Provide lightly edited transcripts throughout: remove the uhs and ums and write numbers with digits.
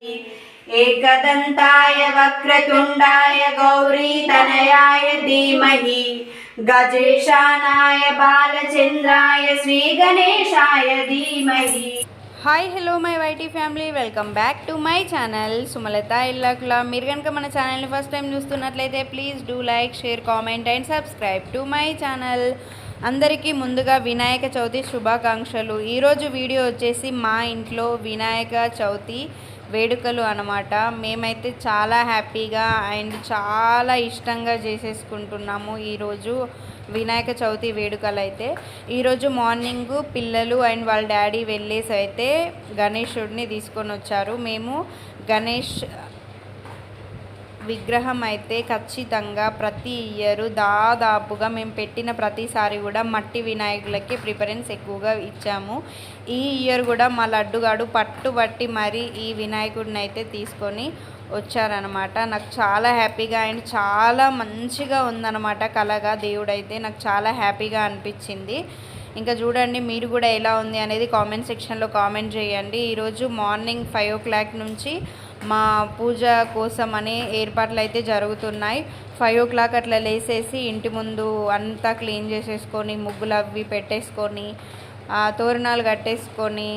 एकदन्ताय वक्रतुण्डाय गौरीतनयाय धीमहि गजेशानाय बालचन्द्राय श्रीगणेशाय धीमहि। Hi hello my YT family, welcome back to my channel Sumalatha Illakula. మీరు కనుక మన ఛానల్ని ఫస్ట్ టైం చూస్తున్నట్లయితే please do like, share, comment and subscribe to my channel. అందరికీ ముందుగా వినాయక చవితి శుభాకాంక్షలు. ఈరోజు వీడియో వచ్చేసి మా ఇంట్లో వినాయక చవితి వేడుకలు అన్నమాట. మేమైతే చాలా హ్యాపీగా అండ్ చాలా ఇష్టంగా చేసేసుకుంటున్నాము ఈరోజు వినాయక చవితి వేడుకలు. అయితే ఈరోజు మార్నింగ్ పిల్లలు అండ్ వాళ్ళ డాడీ వెళ్ళేసి అయితే గణేశుడిని తీసుకొని వచ్చారు. మేము గణేష్ విగ్రహం అయితే ఖచ్చితంగా ప్రతి ఇయర్ దాదాపుగా మేము పెట్టిన ప్రతిసారి కూడా మట్టి వినాయకులకి ప్రిఫరెన్స్ ఎక్కువగా ఇచ్చాము. ఈ ఇయర్ కూడా మా లడ్డుగాడు పట్టుబట్టి మరీ ఈ వినాయకుడిని అయితే తీసుకొని వచ్చారనమాట. నాకు చాలా హ్యాపీగా అండ్ చాలా మంచిగా ఉందన్నమాట. కలగా దేవుడైతే నాకు చాలా హ్యాపీగా అనిపించింది. ఇంకా చూడండి మీరు కూడా ఎలా ఉంది అనేది కామెంట్ సెక్షన్లో కామెంట్ చేయండి. ఈరోజు మార్నింగ్ 5 o'clock నుంచి మా పూజ కోసం అనే ఏర్పాట్లు అయితే జరుగుతున్నాయి. 5 o'clock అట్లా లేసేసి ఇంటి ముందు అంతా క్లీన్ చేసేసుకొని ముగ్గులు అవి పెట్టేసుకొని తోరణాలు కట్టేసుకొని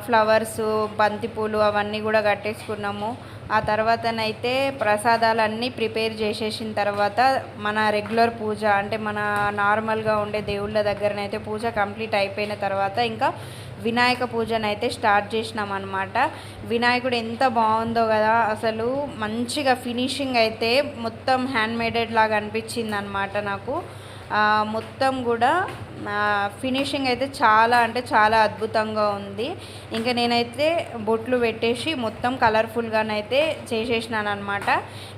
ఫ్లవర్స్, బంతిపూలు అవన్నీ కూడా కట్టేసుకున్నాము. ఆ తర్వాతనైతే ప్రసాదాలన్నీ ప్రిపేర్ చేసేసిన తర్వాత మన రెగ్యులర్ పూజ అంటే మన నార్మల్గా ఉండే దేవుళ్ళ దగ్గరనైతే పూజ కంప్లీట్ అయిపోయిన తర్వాత ఇంకా వినాయక పూజనైతే స్టార్ట్ చేసినాం అనమాట. వినాయకుడు ఎంత బాగుందో కదా, అసలు మంచిగా ఫినిషింగ్ అయితే మొత్తం హ్యాండ్ మేడెడ్ లాగా అనిపించింది అనమాట నాకు. మొత్తం కూడా ఫినిషింగ్ అయితే చాలా అంటే చాలా అద్భుతంగా ఉంది. ఇంకా నేనైతే బొట్లు పెట్టేసి మొత్తం కలర్ఫుల్గానైతే చేసేసినాను అనమాట.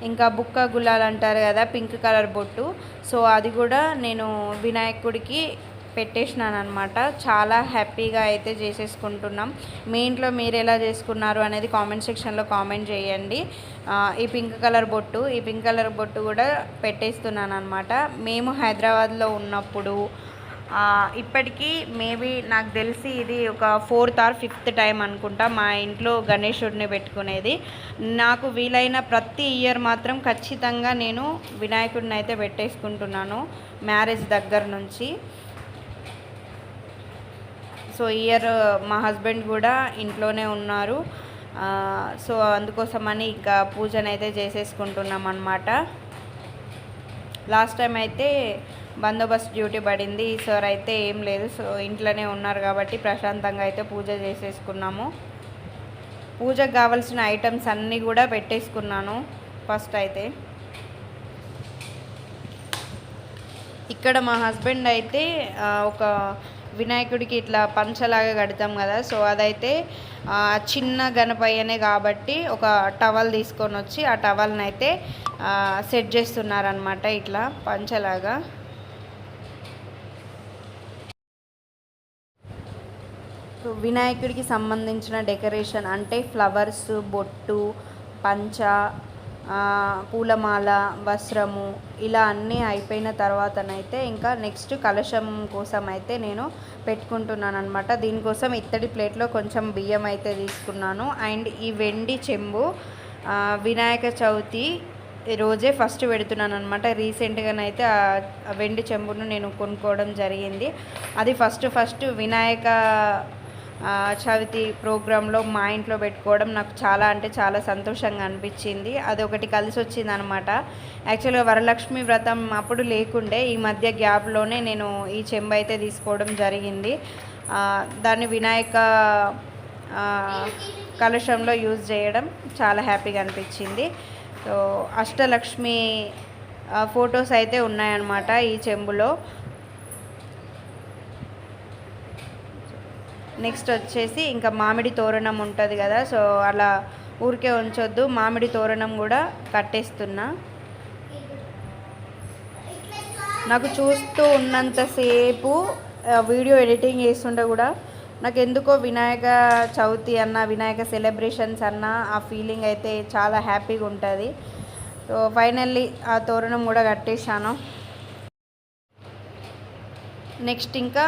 ఇంకా బుక్క గులాలు అంటారు కదా, పింక్ కలర్ బొట్టు, సో అది కూడా నేను వినాయకుడికి పెట్టేసినాను అనమాట. చాలా హ్యాపీగా అయితే చేసేసుకుంటున్నాం. మీ ఇంట్లో మీరు ఎలా చేసుకున్నారు అనేది కామెంట్ సెక్షన్లో కామెంట్ చేయండి. ఈ పింక్ కలర్ బొట్టు కూడా పెట్టేస్తున్నాను అనమాట. మేము హైదరాబాద్లో ఉన్నప్పుడు ఇప్పటికీ మేబీ నాకు తెలిసి ఇది ఒక 4th or 5th టైం అనుకుంటా మా ఇంట్లో గణేశుడిని పెట్టుకునేది. నాకు వీలైన ప్రతి ఇయర్ మాత్రం ఖచ్చితంగా నేను వినాయకుడిని అయితే పెట్టేసుకుంటున్నాను మ్యారేజ్ దగ్గర నుంచి. సో ఇయర్ మా హస్బెండ్ కూడా ఇంట్లోనే ఉన్నారు, సో అందుకోసమని ఇంకా పూజనైతే చేసేసుకుంటున్నాం అన్నమాట. లాస్ట్ టైం అయితే బందోబస్తు డ్యూటీ పడింది, ఈసారి అయితే ఏం లేదు. సో ఇంట్లోనే ఉన్నారు కాబట్టి ప్రశాంతంగా అయితే పూజ చేసేసుకున్నాము. పూజకు కావాల్సిన ఐటమ్స్ అన్నీ కూడా పెట్టేసుకున్నాను. ఫస్ట్ అయితే ఇక్కడ మా హస్బెండ్ అయితే ఒక వినాయకుడికి ఇట్లా పంచలాగా కడతాం కదా, సో అదైతే చిన్న గణపయ్యనే కాబట్టి ఒక టవల్ తీసుకొని వచ్చి ఆ టవల్ని అయితే సెట్ చేస్తున్నారనమాట ఇట్లా పంచలాగా. వినాయకుడికి సంబంధించిన డెకరేషన్ అంటే ఫ్లవర్స్, బొట్టు, పంచ, పూలమాల, వస్త్రము ఇలా అన్నీ అయిపోయిన తర్వాతనైతే ఇంకా నెక్స్ట్ కలశం కోసం అయితే నేను పెట్టుకుంటున్నాను అనమాట. దీనికోసం ఇత్తడి ప్లేట్లో కొంచెం బియ్యం అయితే తీసుకున్నాను. అండ్ ఈ వెండి చెంబు వినాయక చవితి రోజే ఫస్ట్ పెడుతున్నాను అనమాట. రీసెంట్గానైతే ఆ వెండి చెంబును నేను కొనుక్కోవడం జరిగింది. అది ఫస్ట్ వినాయక చవితి ప్రోగ్రాంలో మా ఇంట్లో పెట్టుకోవడం నాకు చాలా అంటే చాలా సంతోషంగా అనిపించింది. అది ఒకటి కలిసి వచ్చింది అనమాట. యాక్చువల్గా వరలక్ష్మి వ్రతం అప్పుడు లేకుండే, ఈ మధ్య గ్యాప్లోనే నేను ఈ చెంబు అయితే తీసుకోవడం జరిగింది. దాన్ని వినాయక కలశంలో యూజ్ చేయడం చాలా హ్యాపీగా అనిపించింది. సో అష్టలక్ష్మి ఫొటోస్ అయితే ఉన్నాయన్నమాట ఈ చెంబులో. నెక్స్ట్ వచ్చేసి ఇంకా మామిడి తోరణం ఉంటుంది కదా, సో అలా ఊరికే ఉంచొద్దు, మామిడి తోరణం కూడా కట్టేస్తున్నా. నాకు చూస్తూ ఉన్నంతసేపు వీడియో ఎడిటింగ్ చేస్తుంటే కూడా నాకు ఎందుకో వినాయక చవితి అన్న, వినాయక సెలబ్రేషన్స్ అన్న ఆ ఫీలింగ్ అయితే చాలా హ్యాపీగా ఉంటుంది. సో ఫైనల్లీ ఆ తోరణం కూడా కట్టేశాను. నెక్స్ట్ ఇంకా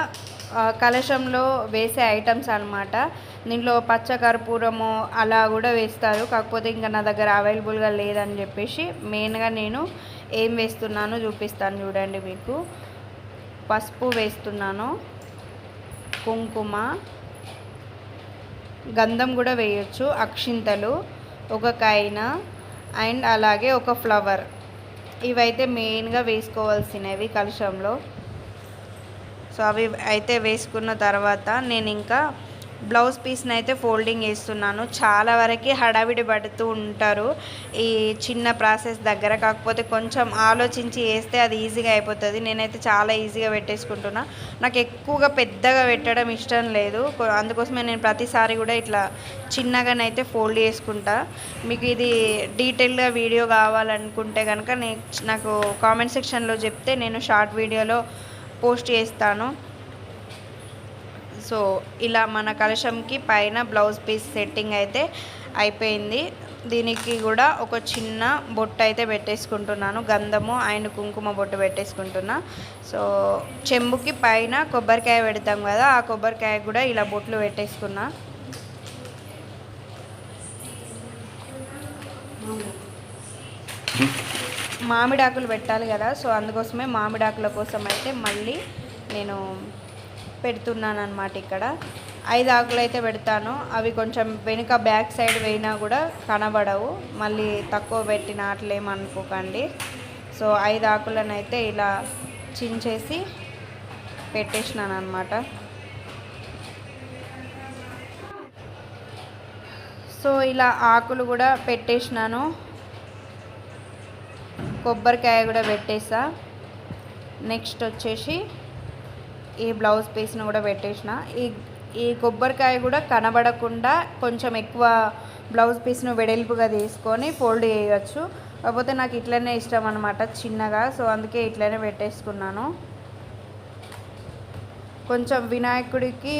కలశంలో వేసే ఐటమ్స్ అన్నమాట. దీంట్లో పచ్చ కర్పూరము అలా కూడా వేస్తారు, కాకపోతే ఇంకా నా దగ్గర అవైలబుల్గా లేదని చెప్పేసి మెయిన్గా నేను ఏం వేస్తున్నానో చూపిస్తాను చూడండి. మీకు పసుపు వేస్తున్నాను, కుంకుమ, గంధం కూడా వేయొచ్చు, అక్షింతలు, ఒక కైన అండ్ అలాగే ఒక ఫ్లవర్. ఇవైతే మెయిన్గా వేసుకోవాల్సినవి కలశంలో. సో అవి అయితే వేసుకున్న తర్వాత నేను ఇంకా బ్లౌజ్ పీస్ని అయితే ఫోల్డింగ్ వేస్తున్నాను. చాలా వరకు హడావిడి పడుతూ ఉంటారు ఈ చిన్న ప్రాసెస్ దగ్గర, కాకపోతే కొంచెం ఆలోచించి వేస్తే అది ఈజీగా అయిపోతుంది. నేనైతే చాలా ఈజీగా పెట్టేసుకుంటున్నా. నాకు ఎక్కువగా పెద్దగా పెట్టడం ఇష్టం లేదు, అందుకోసమే నేను ప్రతిసారి కూడా ఇట్లా చిన్నగానైతే ఫోల్డ్ చేసుకుంటా. మీకు ఇది డీటెయిల్గా వీడియో కావాలనుకుంటే కనుక నాకు కామెంట్ సెక్షన్లో చెప్తే నేను షార్ట్ వీడియోలో పోస్ట్ చేస్తాను. సో ఇలా మన కలశంకి పైన బ్లౌజ్ పీస్ సెట్టింగ్ అయితే అయిపోయింది. దీనికి కూడా ఒక చిన్న బొట్టు అయితే పెట్టేసుకుంటున్నాను, గంధము అండ్ కుంకుమ బొట్టు పెట్టేసుకుంటున్నా. సో చెంబుకి పైన కొబ్బరికాయ పెడతాం కదా, ఆ కొబ్బరికాయ కూడా ఇలా బొట్లు పెట్టేసుకున్నా. మామిడాకులు పెట్టాలి కదా, సో అందుకోసమే మామిడాకుల కోసం అయితే మళ్ళీ నేను పెడుతున్నాను అన్నమాట. ఇక్కడ 5 ఆకులు అయితే పెడతాను, అవి కొంచెం వెనుక బ్యాక్ సైడ్ వేయినా కూడా కనబడవు, మళ్ళీ తక్కువ పెట్టిన అట్లేమనుకోకండి. సో 5 ఆకులను అయితే ఇలా చించేసి పెట్టేసినాను అన్నమాట. సో ఇలా ఆకులు కూడా పెట్టేసినాను, కొబ్బరికాయ కూడా పెట్టేసా. నెక్స్ట్ వచ్చేసి ఈ బ్లౌజ్ పీస్ను కూడా పెట్టేసిన. ఈ కొబ్బరికాయ కూడా కనబడకుండా కొంచెం ఎక్కువ బ్లౌజ్ పీస్ను వెడల్పుగా తీసుకొని ఫోల్డ్ చేయవచ్చు, కాకపోతే నాకు ఇట్లనే ఇష్టం అనమాట చిన్నగా, సో అందుకే ఇట్లనే పెట్టేసుకున్నాను. కొంచెం వినాయకుడికి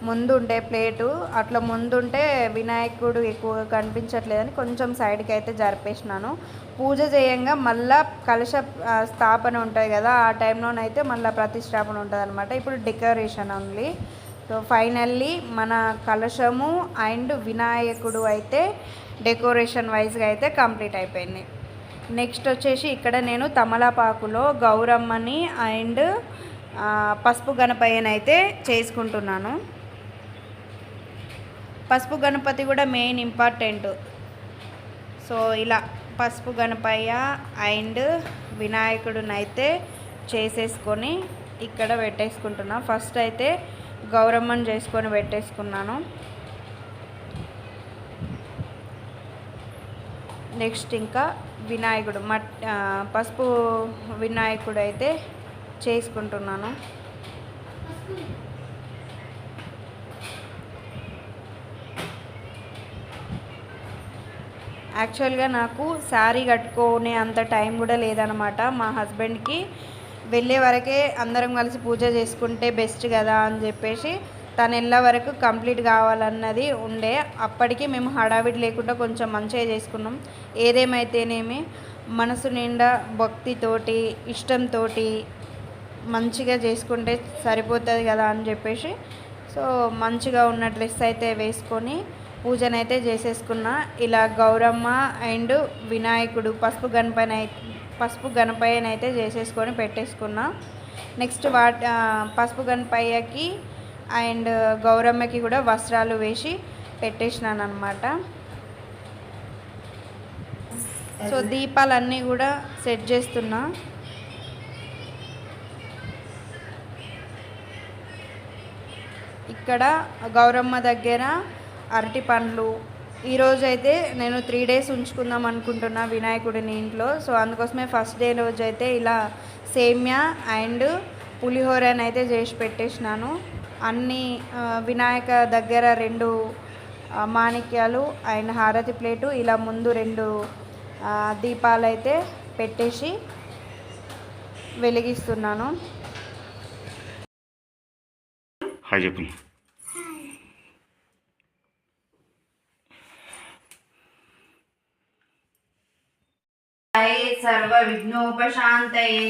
ముందు ఉంటే ప్లేటు అట్లా ముందుంటే వినాయకుడు ఎక్కువగా కనిపించట్లేదని కొంచెం సైడ్కి అయితే జరిపేసినాను. పూజ చేయంగా మళ్ళీ కలశ స్థాపన ఉంటుంది కదా, ఆ టైంలోనైతే మళ్ళీ ప్రతిష్టాపన ఉంటుంది అనమాట. ఇప్పుడు డెకరేషన్ ఓన్లీ. సో ఫైనల్లీ మన కలశము అండ్ వినాయకుడు అయితే డెకరేషన్ వైజ్గా అయితే కంప్లీట్ అయిపోయింది. నెక్స్ట్ వచ్చేసి ఇక్కడ నేను తమలపాకులో గౌరమ్మని అండ్ పసుపు గణపయ్యని అయితే చేసుకుంటున్నాను. పసుపు గణపతి కూడా మెయిన్ ఇంపార్టెంట్. సో ఇలా పసుపు గణపయ్య అండ్ వినాయకుడిని అయితే చేసేసుకొని ఇక్కడ పెట్టేసుకుంటున్నా. ఫస్ట్ అయితే గౌరమ్మని చేసుకొని పెట్టేసుకున్నాను. నెక్స్ట్ ఇంకా వినాయకుడు పసుపు వినాయకుడు అయితే చేసుకుంటున్నాను. యాక్చువల్గా నాకు శారీ కట్టుకునే అంత టైం కూడా లేదనమాట. మా హస్బెండ్కి వెళ్ళే వరకే అందరం కలిసి పూజ చేసుకుంటే బెస్ట్ కదా అని చెప్పేసి తను వెళ్ళే వరకు కంప్లీట్ కావాలన్నది ఉండే. అప్పటికి మేము హడావిడి లేకుండా కొంచెం మంచిగా చేసుకున్నాం. ఏదేమైతేనేమి మనసు నిండా భక్తితోటి ఇష్టంతో మంచిగా చేసుకుంటే సరిపోతుంది కదా అని చెప్పేసి సో మంచిగా ఉన్న డ్రెస్ అయితే వేసుకొని పూజనైతే చేసేసుకున్నా. ఇలా గౌరమ్మ అండ్ వినాయకుడు పసుపు గణపయ్యని అయితే చేసేసుకొని పెట్టేసుకున్నా. నెక్స్ట్ పసుపు గణపయ్యకి అండ్ గౌరమ్మకి కూడా వస్త్రాలు వేసి పెట్టేసినాను అనమాట. సో దీపాలన్నీ కూడా సెట్ చేస్తున్నా. ఇక్కడ గౌరమ్మ దగ్గర అరటి పండ్లు, ఈరోజు అయితే నేను 3 days ఉంచుకుందాం అనుకుంటున్నా వినాయకుడిని ఇంట్లో. సో అందుకోసమే ఫస్ట్ డే రోజు అయితే ఇలా సేమ్యా అండ్ పులిహోరని అయితే చేసి పెట్టేసినాను. అన్నీ వినాయక దగ్గర 2 మాణిక్యాలు అండ్ హారతి ప్లేటు, ఇలా ముందు 2 దీపాలు అయితే పెట్టేసి వెలిగిస్తున్నాను. హాయ్ చెప్పు. సర్వ విఘ్నోపశాంతయే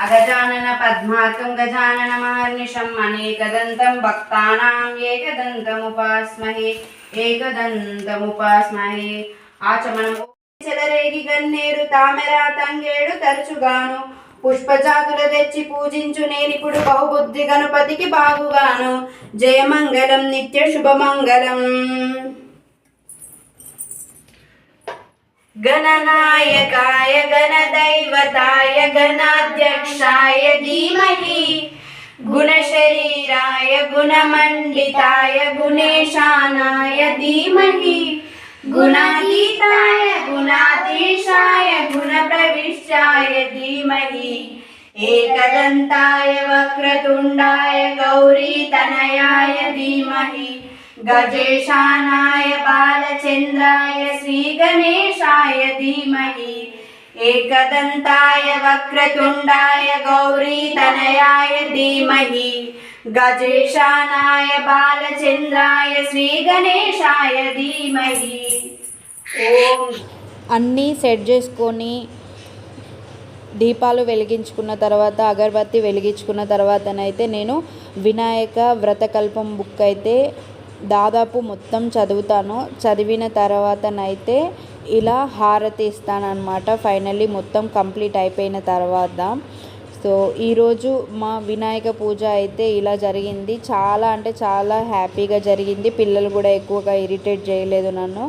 అగజానన పద్మార్కం గజాననమహర్నిశం అనేకదంతం భక్తానాం ఏకదంతముపాస్మహే ఆచమనము చెలరేగి గన్నేరు తామెర తంగేడు తరచుగాను పుష్పజాతుల తెచ్చి పూజించు నేనిప్పుడు బహుబుద్ధి గణపతికి బాగుగాను జయమంగళం నిత్య శుభమంగళం గణనాయకాయ గణదైవతాయ గణాధ్యక్షాయ ధీమహి గుణశరీరాయ గుణమండితాయ గుణేశానాయ ధీమహి గుణాతీతాయ గుణాధీశాయ గుణప్రవిష్టాయ ధీమహి ఏకదంతాయ వక్రతుండాయ గౌరీతనయాయ ధీమహి గజేశానాయ బాలచంద్రాయ శ్రీగణేశాయ ధీమహి ఏకదంతాయ వక్రతుండాయ గౌరీతనయాయ ధీమహి గజేశానాయ బాలచంద్రాయ శ్రీగణేశాయ ధీమహి ఓం. అన్నీ సెట్ చేసుకొని దీపాలు వెలిగించుకున్న తర్వాత అగరబత్తి వెలిగించుకున్న తర్వాతనైతే నేను వినాయక వ్రతకల్పం బుక్ అయితే దాదాపు మొత్తం చదువుతాను. చదివిన తర్వాతనైతే ఇలా హారతి ఇస్తానన్నమాట. ఫైనల్లీ మొత్తం కంప్లీట్ అయిపోయిన తర్వాత. సో ఈరోజు మా వినాయక పూజ అయితే ఇలా జరిగింది. చాలా అంటే చాలా హ్యాపీగా జరిగింది. పిల్లలు కూడా ఎక్కువగా ఇరిటేట్ చేయలేదు నన్ను.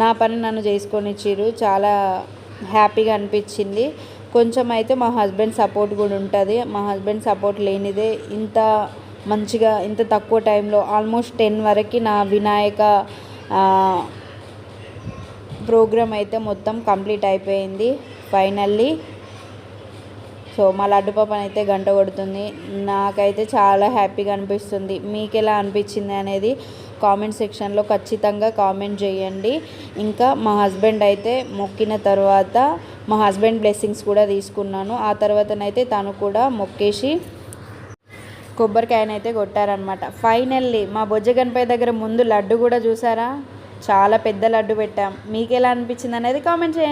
నా పని నన్ను చేసుకొని ఇచ్చిర్రు. చాలా హ్యాపీగా అనిపించింది. కొంచెం అయితే మా హస్బెండ్ సపోర్ట్ కూడా ఉంటుంది. మా హస్బెండ్ సపోర్ట్ లేనిదే ఇంత మంచిగా ఇంత తక్కువ టైంలో ఆల్మోస్ట్ 10 వరకు నా వినాయక ప్రోగ్రామ్ అయితే మొత్తం కంప్లీట్ అయిపోయింది ఫైనల్లీ. సో మా లడ్డు పాపని అయితే గంట కొడుతుంది. నాకైతే చాలా హ్యాపీగా అనిపిస్తుంది. మీకు ఎలా అనిపించింది అనేది కామెంట్ సెక్షన్లో ఖచ్చితంగా కామెంట్ చేయండి. ఇంకా మా హస్బెండ్ అయితే మొక్కిన తర్వాత మా హస్బెండ్ బ్లెస్సింగ్స్ కూడా తీసుకున్నాను. ఆ తర్వాతనైతే తను కూడా మొక్కేసి కొబ్బరికాయనైతే కొట్టారనమాట. ఫైనల్లీ మా బొజ్జ గణపతి దగ్గర ముందు లడ్డు కూడా చూసారా, చాలా పెద్ద లడ్డు పెట్టాం. మీకు ఎలా అనిపించింది అనేది కామెంట్ చేయండి.